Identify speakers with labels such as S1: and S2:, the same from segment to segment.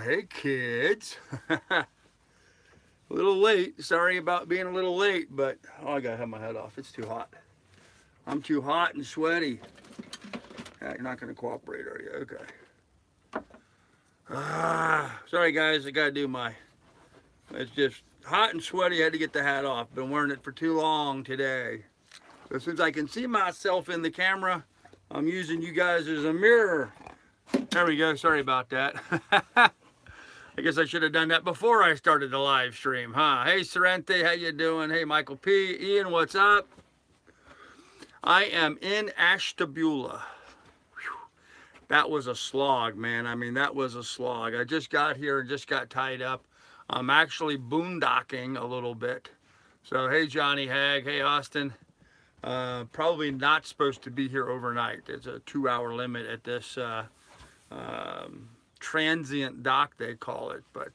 S1: Hey kids. A little late. Sorry about being a little late, but I gotta have my head off. It's too hot. I'm too hot and sweaty. You're not gonna cooperate, are you? Okay. Sorry guys, I gotta do my. It's just hot and sweaty. I had to get the hat off. Been wearing it for too long today. So since I can see myself in the camera, I'm using you guys as a mirror. There we go. Sorry about that. I guess I should have done that before I started the live stream, huh? Hey, Sorrente, how you doing? Hey, Michael P. Ian, what's up? I am in Ashtabula. Whew. That was a slog, man. I mean, that was a slog. I just got here and just got tied up. I'm actually boondocking a little bit. So, hey, Johnny Hag. Hey, Austin. Probably not supposed to be here overnight. There's a 2-hour limit at this transient dock, they call it, but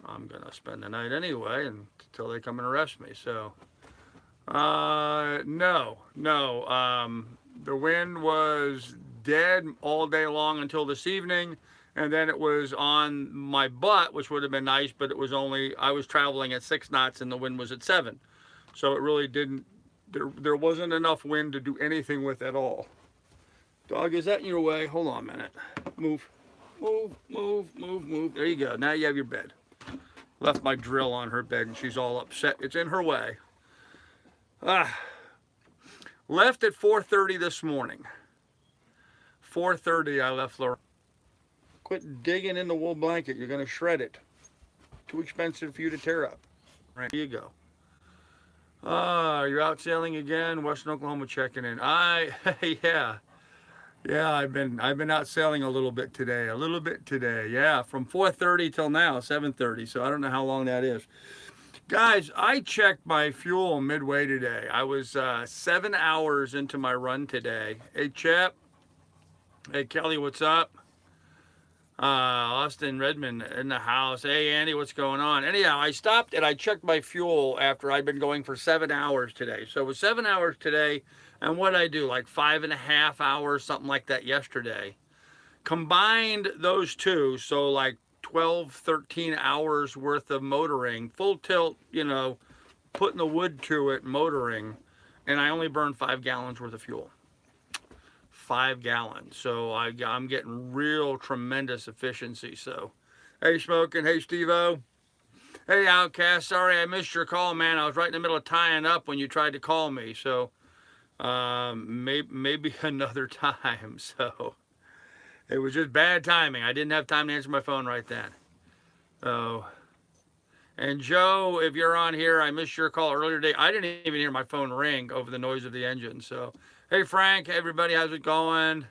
S1: I'm gonna spend the night anyway until they come and arrest me. So no, the wind was dead all day long until this evening, and then it was on my butt, which would have been nice, but it was only, I was traveling at 6 knots and the wind was at 7, so it really didn't, there wasn't enough wind to do anything with at all. Dog, is that in your way? Hold on a minute. Move. Move. There you go. Now you have your bed. Left my drill on her bed and she's all upset. It's in her way. Left at 4:30 this morning. 4:30 I left Laura. Quit digging in the wool blanket. You're going to shred it. Too expensive for you to tear up. Right, here you go. You're out sailing again. Western Oklahoma checking in. Yeah. Yeah, I've been out sailing a little bit today. Yeah, from 4:30 till now, 7:30. So I don't know how long that is. Guys, I checked my fuel midway today. I was 7 hours into my run today. Hey, Chip. Hey, Kelly, what's up? Austin Redmond in the house. Hey, Andy, what's going on? Anyhow, I stopped and I checked my fuel after I'd been going for 7 hours today. So it was 7 hours today. And what I do, like 5.5 hours, something like that yesterday. Combined those two, so like 12, 13 hours worth of motoring, full tilt, putting the wood to it, motoring, and I only burned 5 gallons worth of fuel. 5 gallons. So I'm getting real tremendous efficiency. So, hey, Smoking. Hey, Steve-O. Hey, Outcast. Sorry I missed your call, man. I was right in the middle of tying up when you tried to call me. So, maybe another time. So it was just bad timing. I didn't have time to answer my phone right then. Oh, and Joe, if you're on here, I missed your call earlier today. I didn't even hear my phone ring over the noise of the engine. So, hey, Frank, everybody, how's it going?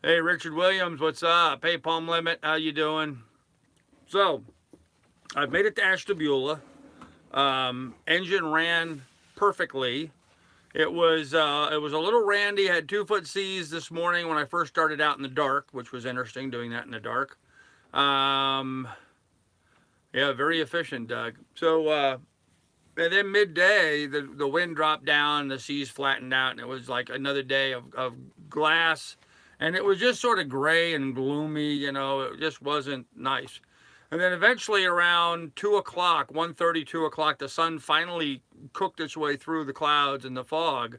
S1: Hey, Richard Williams, what's up? Hey, Palm Limit, how you doing? So, I've made it to Ashtabula. Engine ran perfectly. It was a little randy. I had 2-foot seas this morning when I first started out in the dark, which was interesting doing that in the dark. Yeah, very efficient, Doug. So, and then midday, the wind dropped down, the seas flattened out, and it was like another day of glass. And it was just sort of gray and gloomy, it just wasn't nice. And then eventually around 2 o'clock, 1:30, 2 o'clock, the sun finally cooked its way through the clouds and the fog.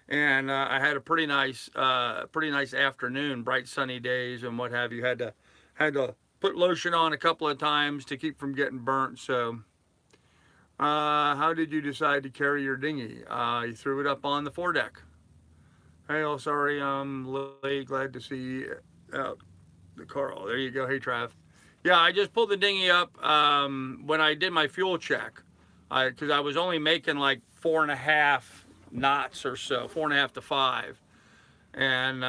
S1: And I had a pretty nice afternoon, bright sunny days and what have you. Had to put lotion on a couple of times to keep from getting burnt. So how did you decide to carry your dinghy? You threw it up on the foredeck. Hey, oh, sorry, I'm late. Glad to see you out. The Carl. There you go. Hey, Trav. Yeah, I just pulled the dinghy up when I did my fuel check, because I was only making like 4.5 knots or so, 4.5 to 5. And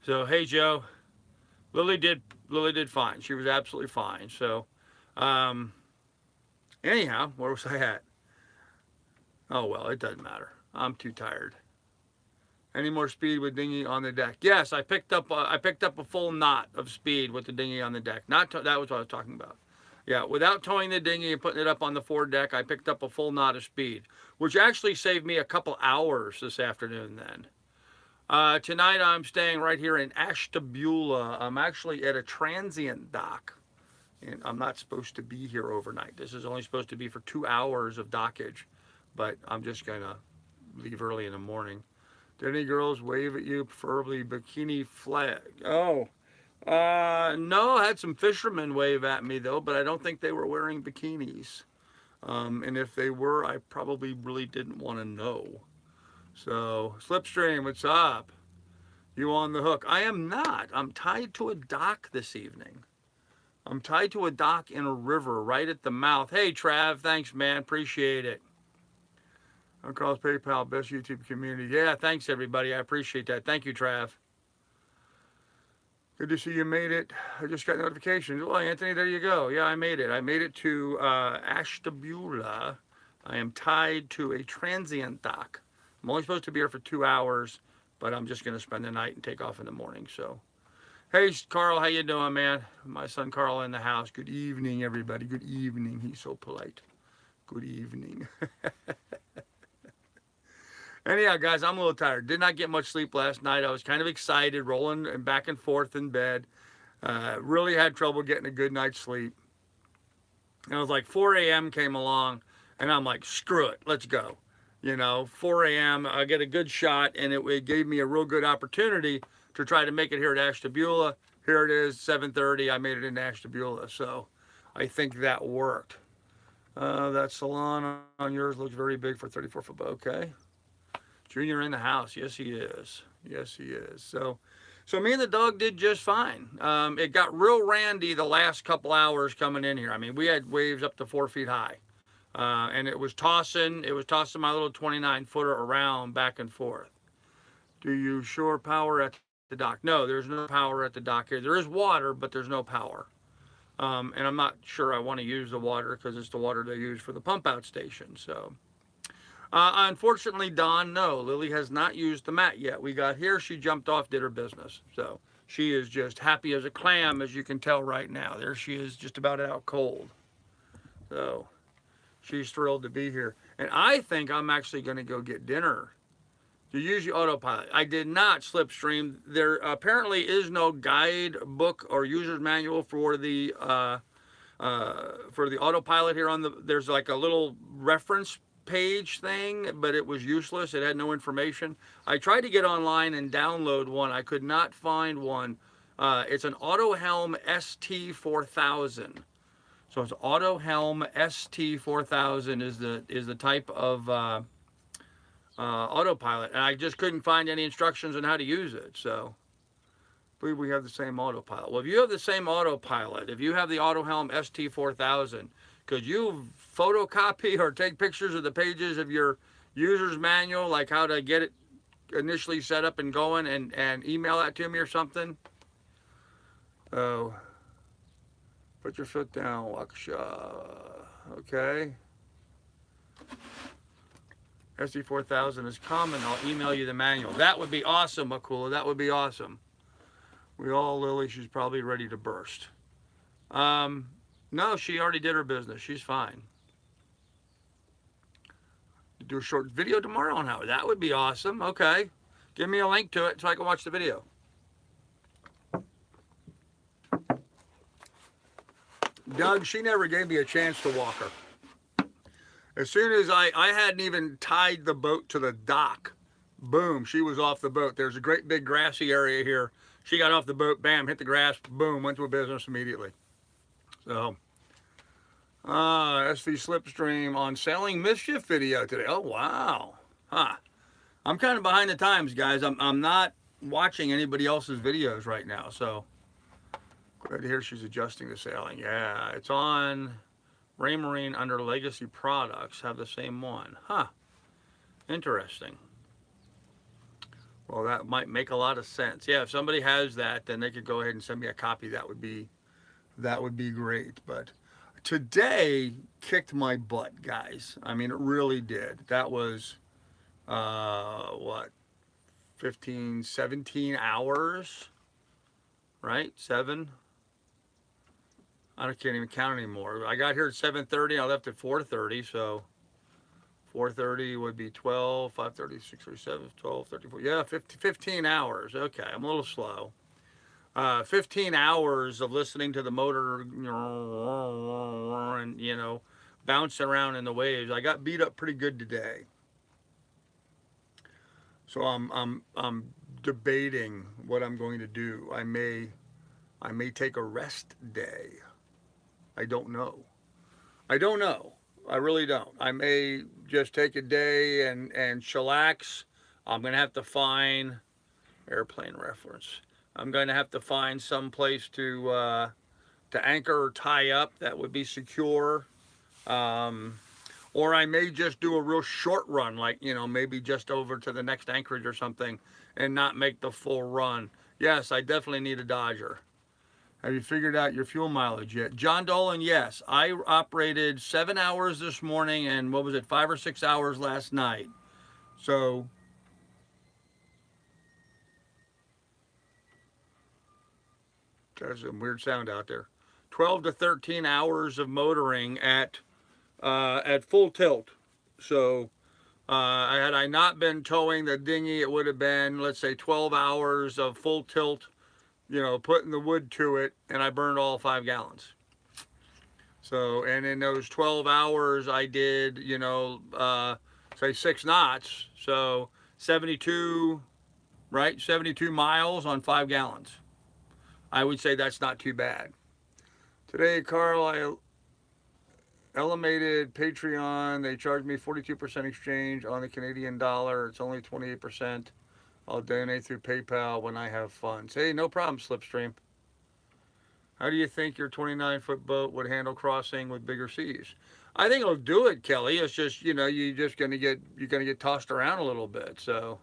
S1: so, hey, Joe, Lily did fine. She was absolutely fine. So, anyhow, where was I at? Oh, well, it doesn't matter. I'm too tired. Any more speed with dinghy on the deck? Yes, I picked up a full knot of speed with the dinghy on the deck. That was what I was talking about. Yeah, without towing the dinghy and putting it up on the foredeck, I picked up a full knot of speed, which actually saved me a couple hours this afternoon then. Tonight I'm staying right here in Ashtabula. I'm actually at a transient dock, and I'm not supposed to be here overnight. This is only supposed to be for 2 hours of dockage, but I'm just gonna leave early in the morning. Did any girls wave at you, preferably bikini flag? Oh, no, I had some fishermen wave at me though, but I don't think they were wearing bikinis. And if they were, I probably really didn't want to know. So, Slipstream, what's up? You on the hook? I am not. I'm tied to a dock this evening. I'm tied to a dock in a river right at the mouth. Hey, Trav, thanks, man. Appreciate it. Across PayPal, best YouTube community. Yeah, thanks, everybody. I appreciate that. Thank you, Trav. Good to see you made it. I just got notifications. Well, Anthony, there you go. Yeah, I made it. I made it to Ashtabula. I am tied to a transient dock. I'm only supposed to be here for 2 hours, but I'm just going to spend the night and take off in the morning. So, hey, Carl, how you doing, man? My son Carl in the house. Good evening, everybody. Good evening. He's so polite. Good evening. Anyhow, guys, I'm a little tired. Did not get much sleep last night. I was kind of excited, rolling and back and forth in bed. Really had trouble getting a good night's sleep. And it was like 4 a.m. came along, and I'm like, screw it, let's go. 4 a.m., I get a good shot, and it gave me a real good opportunity to try to make it here at Ashtabula. Here it is, 7:30. I made it in Ashtabula, so I think that worked. That salon on yours looks very big for 34 foot. Okay. Junior in the house. Yes, he is. Yes, he is. So me and the dog did just fine. It got real randy the last couple hours coming in here. I mean, we had waves up to 4 feet high. And it was tossing my little 29 footer around back and forth. Do you shore power at the dock? No, there's no power at the dock here. There is water, but there's no power. And I'm not sure I want to use the water because it's the water they use for the pump out station. So. Unfortunately, Don, no, Lily has not used the mat yet. We got here, she jumped off, did her business. So she is just happy as a clam, as you can tell right now. There she is, just about out cold. So she's thrilled to be here. And I think I'm actually going to go get dinner. You use your autopilot. I did not slipstream. There apparently is no guidebook or user's manual for the autopilot here on the. There's like a little reference page thing, but it was useless. It had no information. I tried to get online and download one. I could not find one. It's an AutoHelm ST4000. So it's AutoHelm ST4000 is the type of autopilot, and I just couldn't find any instructions on how to use it. So I believe we have the same autopilot. Well, if you have the same autopilot, if you have the AutoHelm ST4000, could you photocopy or take pictures of the pages of your user's manual, like how to get it initially set up and going, and email that to me or something? Oh, put your foot down, Waksha. Okay. ST4000 is common. I'll email you the manual. That would be awesome, Makula. That would be awesome. We all, Lily, she's probably ready to burst. No, she already did her business. She's fine. Do a short video tomorrow on how. That would be awesome. Okay. Give me a link to it so I can watch the video. Doug, she never gave me a chance to walk her. As soon as I hadn't even tied the boat to the dock, boom, she was off the boat. There's a great big grassy area here. She got off the boat, bam, hit the grass, boom, went to a business immediately. So, SV Slipstream on Sailing Mischief video today. Oh, wow. Huh. I'm kind of behind the times, guys. I'm not watching anybody else's videos right now, so glad to hear she's adjusting to sailing. Yeah, it's on Raymarine under Legacy Products. Have the same one. Huh. Interesting. Well, that might make a lot of sense. Yeah, if somebody has that, then they could go ahead and send me a copy. That would be great. But today kicked my butt, guys. I mean, it really did. That was, what, 15, 17 hours, right? 7. I can't even count anymore. I got here at 7:30. I left at 4:30, so 4:30 would be 12, 5:30, 6:37, 12, 34. Yeah, 15 hours. Okay, I'm a little slow. 15 hours of listening to the motor and, bouncing around in the waves. I got beat up pretty good today. So I'm debating what I'm going to do. I may take a rest day. I don't know. I don't know. I really don't. I may just take a day and chillax. I'm gonna have to find airplane reference. I'm gonna have to find some place to anchor or tie up that would be secure. Um, or I may just do a real short run, like, maybe just over to the next anchorage or something, and not make the full run. Yes, I definitely need a Dodger. Have you figured out your fuel mileage yet? John Dolan, yes. I operated 7 hours this morning and what was it, 5 or 6 hours last night. So there's a weird sound out there. 12 to 13 hours of motoring at full tilt. So had I not been towing the dinghy, it would have been, let's say, 12 hours of full tilt, putting the wood to it, and I burned all 5 gallons. So, and in those 12 hours, I did, say 6 knots. So 72, right? 72 miles on 5 gallons. I would say that's not too bad. Today, Carl, I eliminated Patreon. They charged me 42% exchange on the Canadian dollar. It's only 28%. I'll donate through PayPal when I have funds. Hey, no problem, Slipstream. How do you think your 29-foot boat would handle crossing with bigger seas? I think it'll do it, Kelly. It's just, you're gonna get tossed around a little bit. So,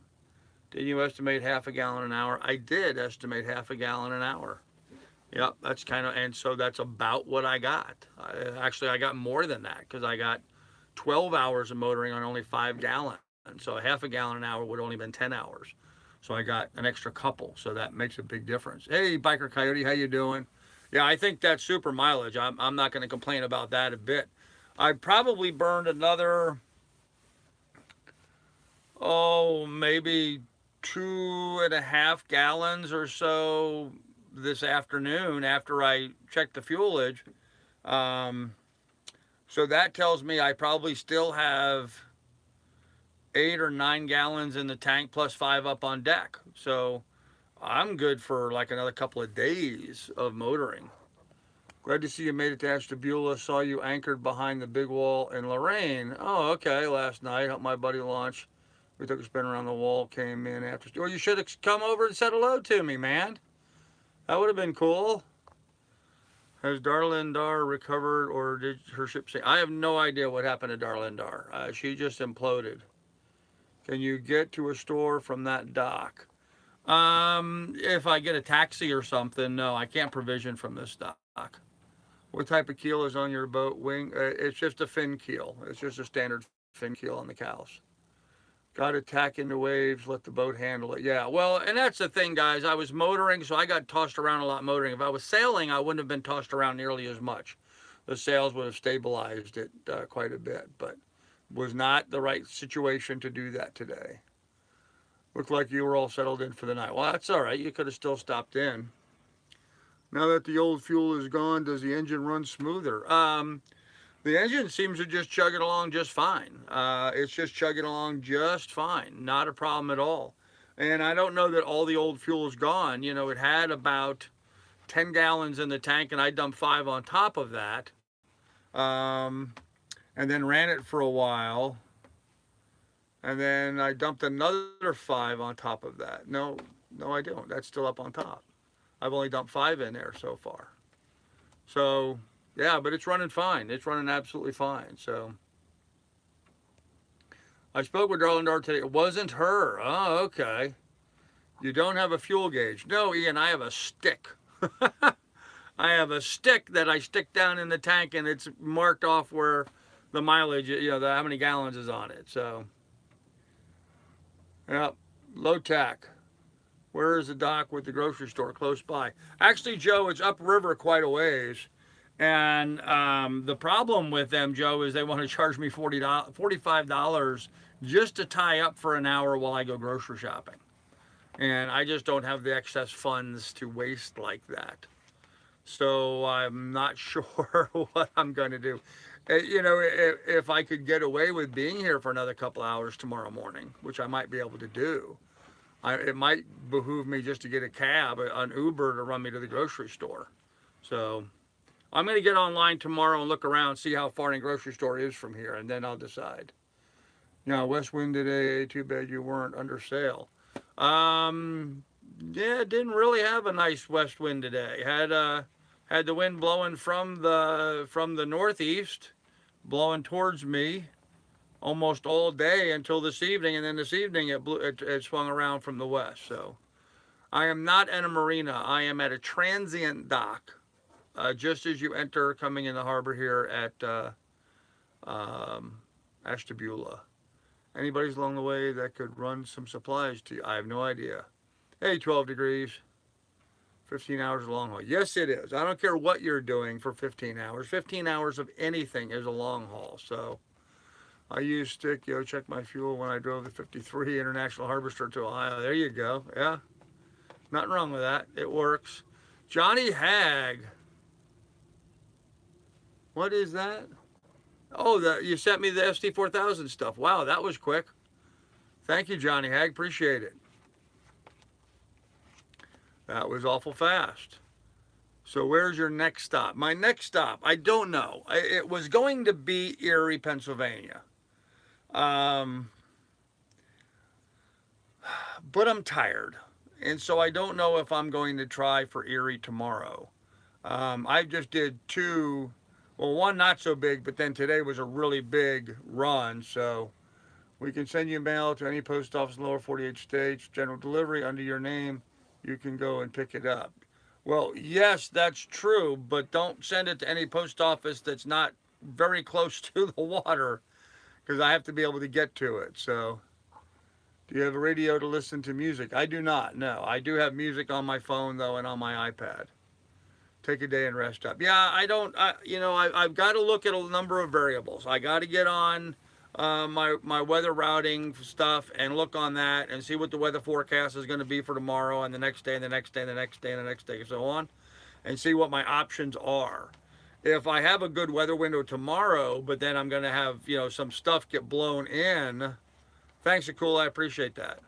S1: did you estimate half a gallon an hour? I did estimate half a gallon an hour. Yep, that's and so that's about what I got. Actually, I got more than that because I got 12 hours of motoring on only 5 gallons. So half a gallon an hour would only been 10 hours. So I got an extra couple. So that makes a big difference. Hey, Biker Coyote, how you doing? Yeah, I think that's super mileage. I'm not going to complain about that a bit. I probably burned another, maybe 2.5 gallons or so this afternoon after I checked the fuelage. So that tells me I probably still have 8 or 9 gallons in the tank plus 5 up on deck. So I'm good for like another couple of days of motoring. Glad to see you made it to Ashtabula. Saw you anchored behind the big wall in Lorraine. Oh, okay. Last night, helped my buddy launch. We took a spin around the wall, came in after. Well, you should have come over and said hello to me, man. That would have been cool. Has Darlene Dar recovered or did her ship sink? I have no idea what happened to Darlene Dar. She just imploded. Can you get to a store from that dock? If I get a taxi or something, no, I can't provision from this dock. What type of keel is on your boat wing? It's just a fin keel. It's just a standard fin keel on the cows. Got to tack in the waves, let the boat handle it. Yeah, well, and that's the thing, guys. I was motoring, so I got tossed around a lot motoring. If I was sailing, I wouldn't have been tossed around nearly as much. The sails would have stabilized it quite a bit, but was not the right situation to do that today. Looked like you were all settled in for the night. Well, that's all right. You could have still stopped in. Now that the old fuel is gone, does the engine run smoother? The engine seems to just chug it along just fine. It's just chugging along just fine. Not a problem at all. And I don't know that all the old fuel is gone. It had about 10 gallons in the tank, and I dumped 5 on top of that. And then ran it for a while. And then I dumped another 5 on top of that. No, I don't. That's still up on top. I've only dumped 5 in there so far. So, yeah, but it's running fine. It's running absolutely fine. So, I spoke with Darlene Dar today. It wasn't her. Oh, okay. You don't have a fuel gauge. No, Ian, I have a stick. I have a stick that I stick down in the tank, and it's marked off where the mileage, how many gallons is on it. So, yeah, low tack. Where is the dock with the grocery store? Close by. Actually, Joe, it's upriver quite a ways. And the problem with them, Joe, is they want to charge me $45 just to tie up for an hour while I go grocery shopping. And I just don't have the excess funds to waste like that. So I'm not sure what I'm going to do. You know, if I could get away with being here for another couple hours tomorrow morning, which I might be able to do, it might behoove me just to get a cab, an Uber to run me to the grocery store. So I'm going to get online tomorrow and look around, see how far the grocery store is from here, and then I'll decide. Now, West Wind today, too bad you weren't under sail. Um, yeah, didn't really have a nice west wind today. Had the wind blowing from the northeast, blowing towards me almost all day until this evening, and then this evening it swung around from the west. So I am not at a marina. I am at a transient dock, just as you enter coming in the harbor here at Ashtabula. Anybody's along the way that could run some supplies to you? I have no idea. Hey, 12 degrees, 15 hours a long haul. Yes, it is. I don't care what you're doing for 15 hours. 15 hours of anything is a long haul. So I use stick, check my fuel when I drove the 53 International Harvester to Ohio. There you go. Yeah, nothing wrong with that. It works. Johnny Hag. What is that? Oh, you sent me the SD4000 stuff. Wow, that was quick. Thank you, Johnny Hag. Appreciate it. That was awful fast. So where's your next stop? My next stop, I don't know. It was going to be Erie, Pennsylvania. Um, but I'm tired. And so I don't know if I'm going to try for Erie tomorrow. I just did two, well, one not so big, but then today was a really big run. So we can send you mail to any post office in the lower 48 states, general delivery under your name. You can go and pick it up. Well, yes, that's true, but don't send it to any post office that's not very close to the water because I have to be able to get to it. So, do you have a radio to listen to music? I do not. No, I do have music on my phone though and on my iPad. Take a day and rest up. Yeah, I don't. I've got to look at a number of variables. I got to get on my weather routing stuff and look on that and see what the weather forecast is going to be for tomorrow and the next day and the next day and the next day and the next day and so on, and see what my options are. If I have a good weather window tomorrow, but then I'm going to have some stuff get blown in. Thanks, Akula. I appreciate that.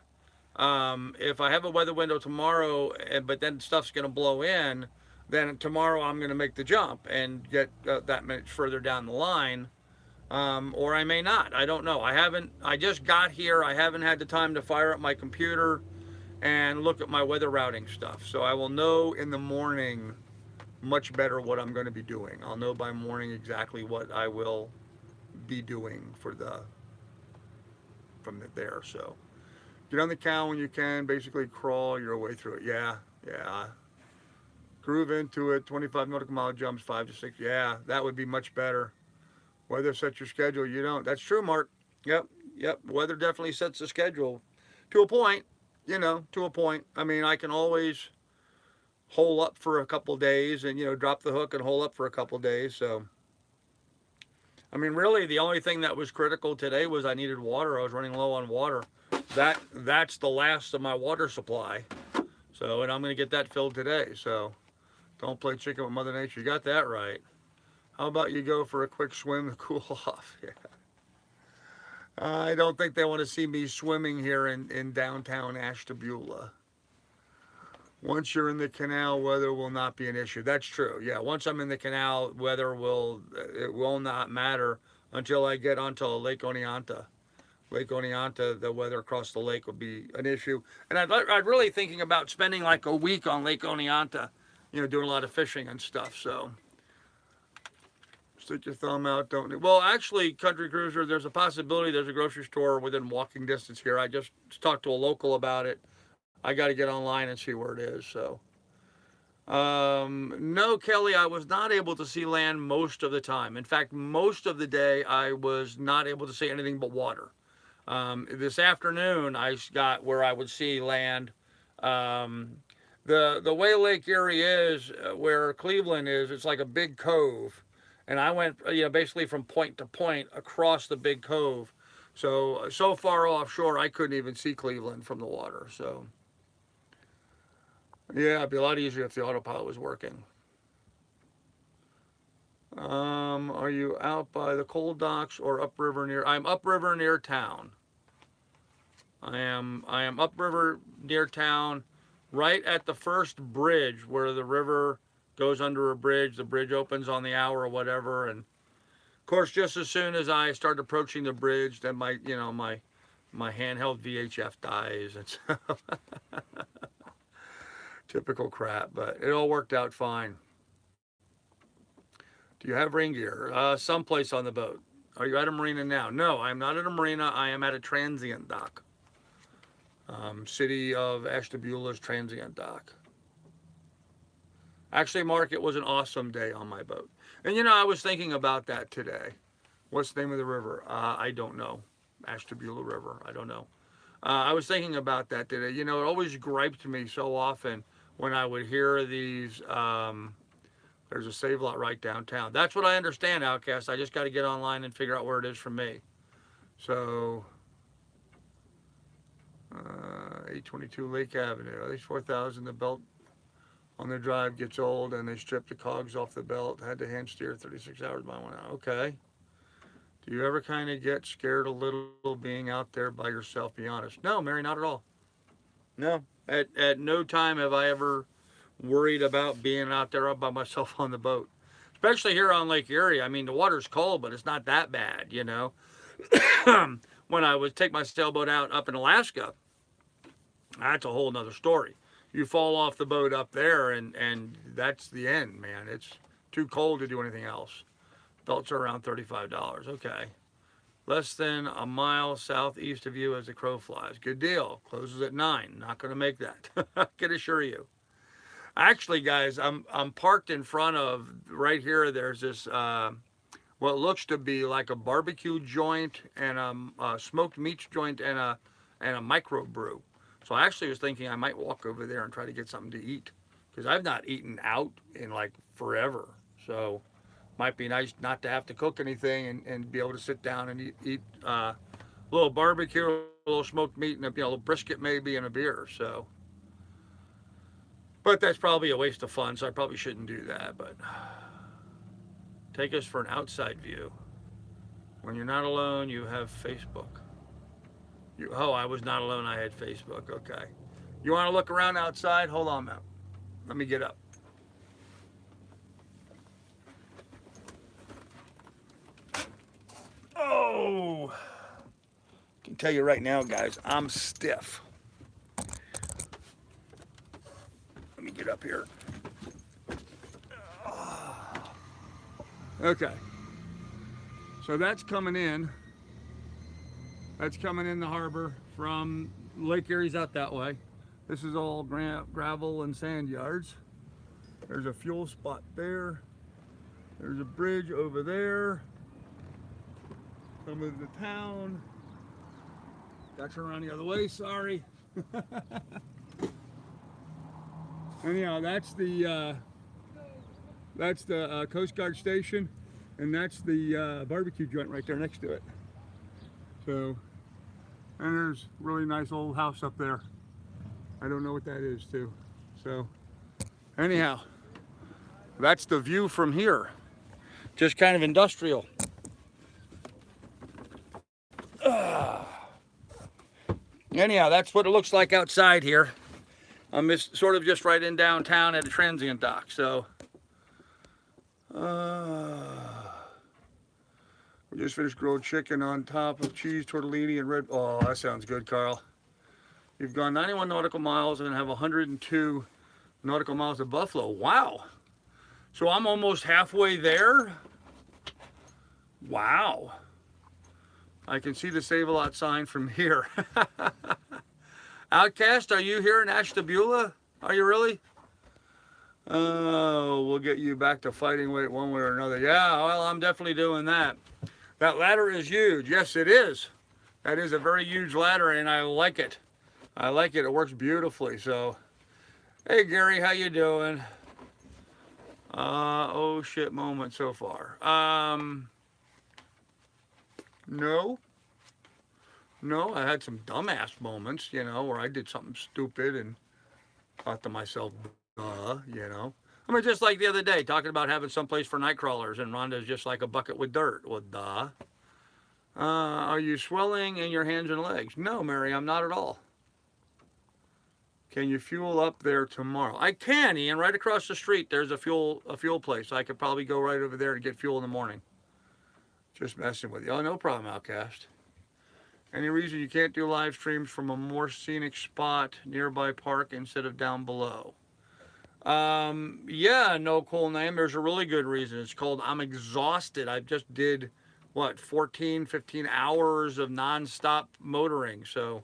S1: If I have a weather window tomorrow, but then stuff's going to blow in, then tomorrow I'm going to make the jump and get that much further down the line. Or I may not. I don't know. I just got here. I haven't had the time to fire up my computer and look at my weather routing stuff. So I will know in the morning much better what I'm going to be doing. I'll know by morning exactly what I will be doing from there. So get on the cow when you can. Basically crawl your way through it. Yeah. Groove into it. 25 nautical mile jumps, 5 to 6. Yeah, that would be much better. Weather sets your schedule. You don't. That's true, Mark. Yep. Weather definitely sets the schedule to a point. To a point. I mean, I can always hole up for a couple days and drop the hook and hole up for a couple days. So, I mean, really, the only thing that was critical today was I needed water. I was running low on water. That's the last of my water supply. So, and I'm going to get that filled today. So, don't play chicken with Mother Nature. You got that right. How about you go for a quick swim to cool off? Yeah. I don't think they want to see me swimming here in downtown Ashtabula. Once you're in the canal, weather will not be an issue. That's true. Yeah, once I'm in the canal, it will not matter until I get onto Lake Oneonta. Lake Oneonta, the weather across the lake will be an issue. And I'm really thinking about spending like a week on Lake Oneonta, doing a lot of fishing and stuff. So stick your thumb out, don't. Well, actually, Country Cruiser, there's a possibility there's a grocery store within walking distance here. I just talked to a local about it. I got to get online and see where it is. So, no, Kelly, I was not able to see land most of the time. In fact, most of the day I was not able to see anything but water. This afternoon I got where I would see land. The way Lake Erie is, where Cleveland is, it's like a big cove, and I went basically from point to point across the big cove. So far offshore, I couldn't even see Cleveland from the water. So yeah, it'd be a lot easier if the autopilot was working. Are you out by the coal docks or upriver near? I'm upriver near town. I am upriver near town, right at the first bridge where the river goes under a bridge. The bridge opens on the hour or whatever, and of course, just as soon as I start approaching the bridge, then my handheld VHF dies. It's typical crap, but it all worked out fine. Do you have rain gear? Someplace on the boat. Are you at a marina now? No, I'm not at a marina. I am at a transient dock. City of Ashtabula's transient dock. Actually, Mark, it was an awesome day on my boat. And I was thinking about that today. What's the name of the river? I don't know. Ashtabula River. I don't know. I was thinking about that today. It always griped me so often when I would hear these. There's a Save Lot right downtown. That's what I understand, Outcast. I just got to get online and figure out where it is from me. So, 822 Lake Avenue. At least 4,000. The belt on the drive gets old, and they strip the cogs off the belt. Had to hand steer 36 hours by 1 hour. Okay. Do you ever kind of get scared a little being out there by yourself? Be honest. No, Mary, not at all. No. At no time have I ever worried about being out there by myself on the boat, especially here on Lake Erie. I mean, the water's cold, but it's not that bad, When I would take my sailboat out up in Alaska, that's a whole nother story. You fall off the boat up there, and that's the end, man. It's too cold to do anything else. Belts are around $35. Okay. Less than a mile southeast of you as the crow flies. Good deal. Closes at 9. Not going to make that. I can assure you. Actually, guys, I'm parked in front of, right here, there's this, what looks to be like a barbecue joint and a smoked meats joint and a microbrew. So I actually was thinking I might walk over there and try to get something to eat, because I've not eaten out in like forever. So might be nice not to have to cook anything and be able to sit down and eat a little barbecue, a little smoked meat, and a little brisket maybe, and a beer. So, but that's probably a waste of fun, so I probably shouldn't do that. But take us for an outside view. When you're not alone, you have Facebook. I was not alone. I had Facebook. Okay. You want to look around outside? Hold on, man. Let me get up. Oh, I can tell you right now, guys, I'm stiff. Let me get up here. Okay. So that's coming in. That's coming in the harbor from Lake Erie's out that way. This is all gravel and sand yards. There's a fuel spot there. There's a bridge over there. Come into the town. Got to turn around the other way, sorry. Anyhow, that's the Coast Guard station, and that's the barbecue joint right there next to it. So, and there's a really nice old house up there. I don't know what that is too. So, anyhow, that's the view from here. Just kind of industrial. Anyhow, that's what it looks like outside here. I'm sort of just right in downtown at a transient dock. So, we just finished grilled chicken on top of cheese, tortellini, and red. Oh, that sounds good, Carl. You've gone 91 nautical miles and have 102 nautical miles to Buffalo. Wow. So I'm almost halfway there. Wow. I can see the Save-A-Lot sign from here. Outcast, are you here in Ashtabula? Are you really? Oh, we'll get you back to fighting weight one way or another. Yeah, well, I'm definitely doing that. That ladder is huge. Yes, it is. That is a very huge ladder, and I like it. I like it. It works beautifully. So, Hey Gary, how you doing? Oh shit moment so far. No, no, I had some dumbass moments, where I did something stupid and thought to myself, duh. I mean, just like the other day, talking about having some place for night crawlers, and Rhonda's just like a bucket with dirt. Well, duh. Are you swelling in your hands and legs? No, Mary, I'm not at all. Can you fuel up there tomorrow? I can, Ian. Right across the street, there's a fuel place. I could probably go right over there and get fuel in the morning. Just messing with you. Oh, no problem, Outcast. Any reason you can't do live streams from a more scenic spot nearby park instead of down below? Yeah, no cool name. There's a really good reason. It's called I'm exhausted. I just did what 14, 15 hours of nonstop motoring. So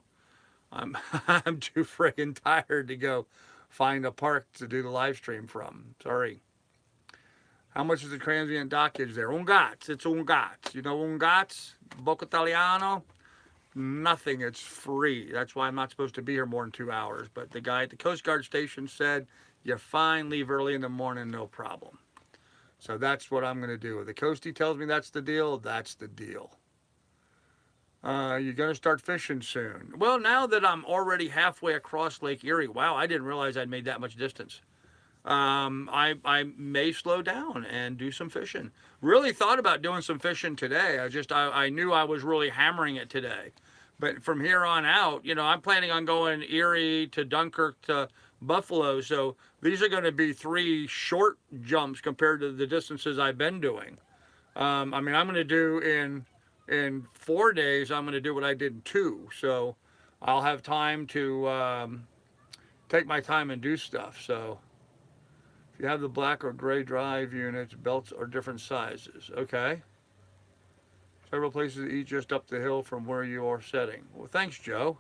S1: I'm I'm too friggin' tired to go find a park to do the live stream from. Sorry. How much is the transient dockage there? Un gats. It's un gats. You know un gats? Boca Italiano? Nothing. It's free. That's why I'm not supposed to be here more than 2 hours. But the guy at the Coast Guard station said, you're fine. Leave early in the morning. No problem. So that's what I'm going to do. If the Coastie tells me that's the deal, that's the deal. You're going to start fishing soon. Well, now that I'm already halfway across Lake Erie, wow, I didn't realize I'd made that much distance. I may slow down and do some fishing. Really thought about doing some fishing today. I knew I was really hammering it today. But from here on out, I'm planning on going Erie to Dunkirk to Buffalo. So these are going to be 3 short jumps compared to the distances I've been doing. I mean, I'm going to do in 4 days. I'm going to do what I did in 2. So I'll have time to take my time and do stuff. So if you have the black or gray drive units, belts are different sizes. Okay. Several places to eat just up the hill from where you are setting. Well, thanks, Joe.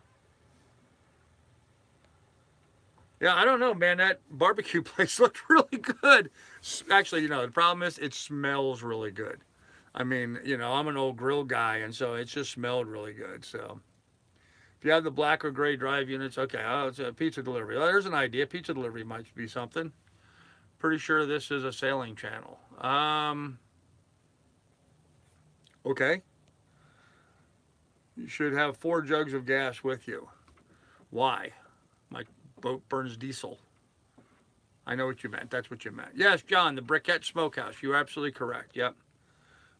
S1: Yeah, I don't know, man. That barbecue place looked really good. Actually, the problem is it smells really good. I mean, I'm an old grill guy, and so it just smelled really good. So if you have the black or gray drive units, okay, it's a pizza delivery. Oh, there's an idea. Pizza delivery might be something. Pretty sure this is a sailing channel. Okay. You should have 4 jugs of gas with you. Why? My boat burns diesel. I know what you meant. That's what you meant. Yes, John, the Briquette Smokehouse. You're absolutely correct. Yep.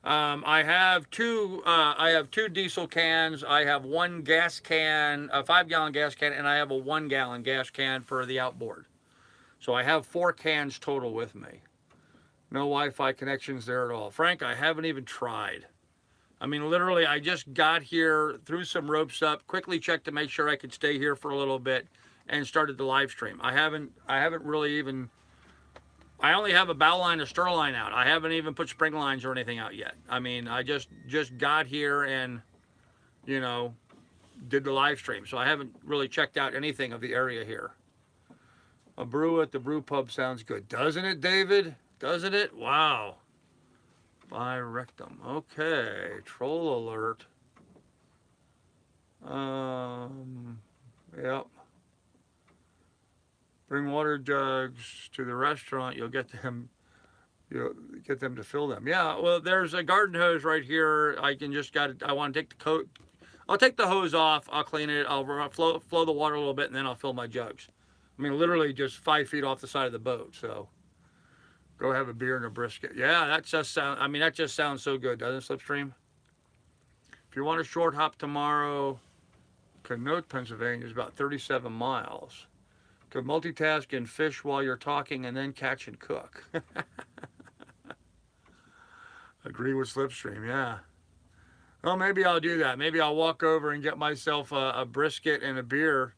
S1: I have two. I have 2 diesel cans. I have 1 gas can, a 5-gallon gas can, and I have a 1-gallon gas can for the outboard. So I have 4 cans total with me. No Wi-Fi connections there at all. Frank, I haven't even tried. I mean, literally, I just got here, threw some ropes up, quickly checked to make sure I could stay here for a little bit, and started the live stream. I haven't really even. I only have a bow line and stern line out. I haven't even put spring lines or anything out yet. I mean, I just got here and, did the live stream. So I haven't really checked out anything of the area here. A brew at the brew pub sounds good. Doesn't it, David? Doesn't it? Wow. By rectum. Okay. Troll alert. Yep. Bring water jugs to the restaurant. You'll get them to fill them. Yeah, well, there's a garden hose right here. I want to take the coat. I'll take the hose off. I'll clean it. I'll flow the water a little bit, and then I'll fill my jugs. I mean, literally just 5 feet off the side of the boat. So go have a beer and a brisket. Yeah, that just sounds so good, doesn't it, Slipstream? If you want a short hop tomorrow, Canote, Pennsylvania is about 37 miles. Could multitask and fish while you're talking and then catch and cook. Agree with Slipstream, yeah. Well, maybe I'll do that. Maybe I'll walk over and get myself a brisket and a beer.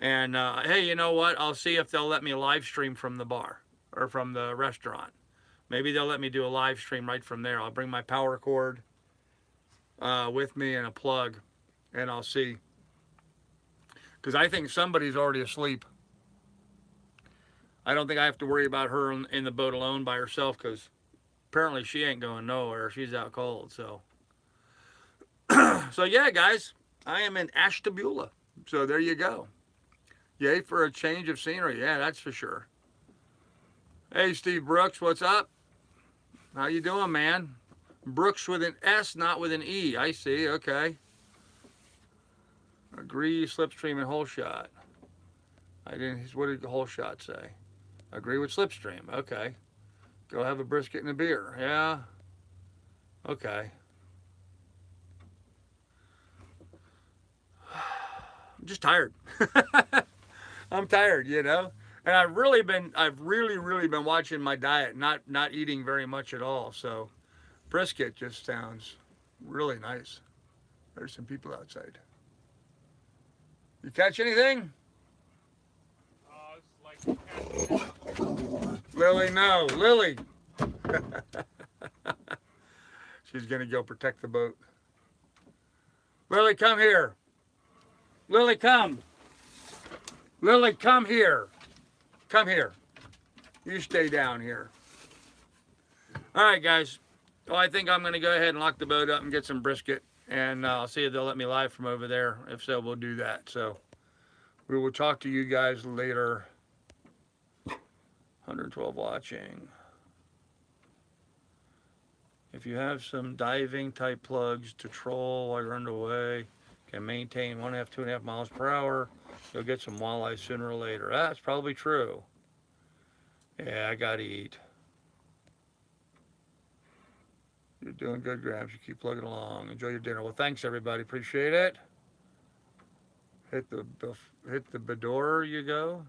S1: And hey, you know what? I'll see if they'll let me live stream from the bar or from the restaurant. Maybe they'll let me do a live stream right from there. I'll bring my power cord with me and a plug, and I'll see. Because I think somebody's already asleep. I don't think I have to worry about her in the boat alone by herself, because apparently she ain't going nowhere. She's out cold. So yeah, guys, I am in Ashtabula. So there you go. Yay for a change of scenery. Yeah, that's for sure. Hey, Steve Brooks, what's up? How you doing, man? Brooks with an S, not with an E. I see. Okay. Agree, slipstream, and hole shot. I didn't. What did the whole shot say? Agree with slipstream. Okay. Go have a brisket and a beer. Yeah. Okay. I'm just tired. I'm tired, you know. And I've really been watching my diet, not eating very much at all. So brisket just sounds really nice. There's some people outside. You catch anything?
S2: It's like
S1: Lily, no. Lily. She's going to go protect the boat. Lily, come here. Lily, come. Lily, come here. Come here. You stay down here. All right, guys. Well, I think I'm going to go ahead and lock the boat up and get some brisket. And I'll see if they'll let me live from over there. If so, we'll do that. So we will talk to you guys later. 112 watching. If you have some diving type plugs to troll while you're underway, can maintain 1.5, 2.5 miles per hour, you'll get some walleye sooner or later. That's probably true. Yeah, I gotta eat. You're doing good, Grams. You keep plugging along. Enjoy your dinner. Well, thanks everybody. Appreciate it. Hit the before you go.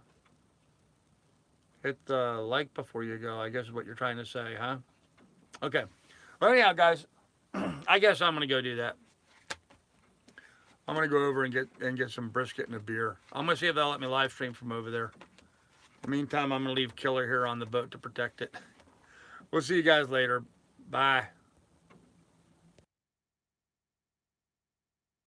S1: Hit the like before you go, I guess is what you're trying to say, huh? Okay. Well, anyhow, guys, I guess I'm gonna go do that. I'm gonna go over and get some brisket and a beer. I'm gonna see if they'll let me live stream from over there. In the meantime, I'm gonna leave Killer here on the boat to protect it. We'll see you guys later. Bye.